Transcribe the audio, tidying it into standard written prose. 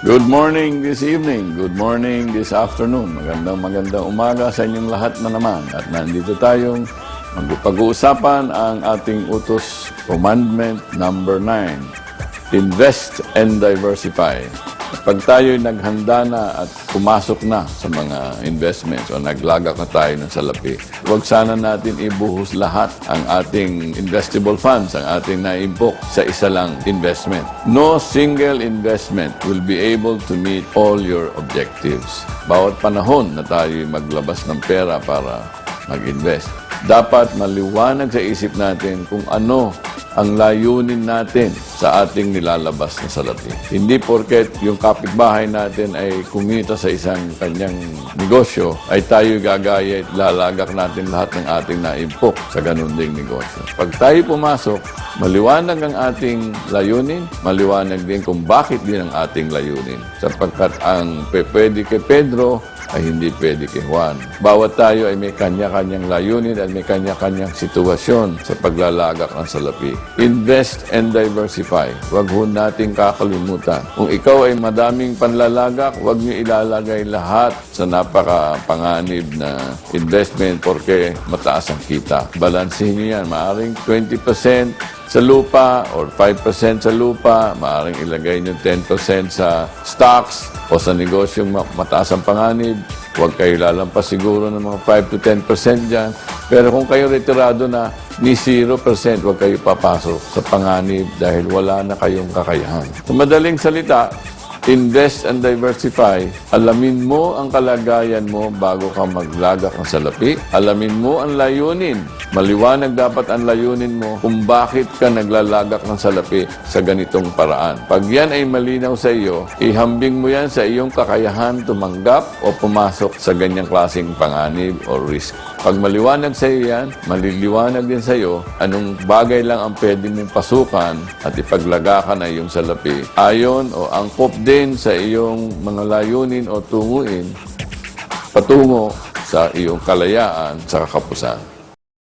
Good morning this evening. Good morning this afternoon. Magandang umaga sa inyong lahat na naman. At nandito tayong pag-uusapan ang ating utos, Commandment number 9. Invest and diversify. Pag tayo'y naghanda na at pumasok na sa mga investments o naglagak na tayo ng salapi, huwag sana natin ibuhos lahat ang ating investable funds, ang ating naimpok sa isa lang investment. No single investment will be able to meet all your objectives. Bawat panahon na tayo'y maglabas ng pera para mag-invest, dapat maliwanag sa isip natin kung ano ang layunin natin sa ating nilalabas na salapi. Hindi porket yung kapitbahay natin ay kumita sa isang kanyang negosyo, ay tayo gagaya at lalagak natin lahat ng ating naimpok sa ganun ding negosyo. Pag tayo pumasok, maliwanag ang ating layunin, maliwanag din kung bakit din ang ating layunin. Sapagkat ang pwede kay Pedro ay hindi pwede kay Juan. Bawat tayo ay may kanya-kanyang layunin at may kanya-kanyang sitwasyon sa paglalagak ng salapi. Invest and diversify. Huwag ho nating kakalimutan. Kung ikaw ay madaming panlalagak, huwag niyo ilalagay lahat sa napaka-panganib na investment porque mataas ang kita. Balansin niyo yan. Maaring 20% sa lupa or 5% sa lupa, maaaring ilagay nyo 10% sa stocks o sa negosyong mataas ang panganib. Huwag kayo lalampas siguro ng mga 5 to 10% dyan. Pero kung kayo retirado na, ni 0%, huwag kayo papasok sa panganib dahil wala na kayong kakayahan. Sa madaling salita, invest and diversify. Alamin mo ang kalagayan mo bago ka maglagak ng salapi. Alamin mo ang layunin. Maliwanag dapat ang layunin mo kung bakit ka naglalagak ng salapi sa ganitong paraan. Pag yan ay malinaw sa iyo, ihambing mo yan sa iyong kakayahan tumanggap o pumasok sa ganyang klaseng panganib o risk. Pag maliwanag sa iyo yan, maliliwanag din sa iyo anong bagay lang ang pwede mong pasukan at ipaglagakan na iyong salapi. Ayon o angkop din sa iyong mga layunin o tunguin patungo sa iyong kalayaan sa kakapusan.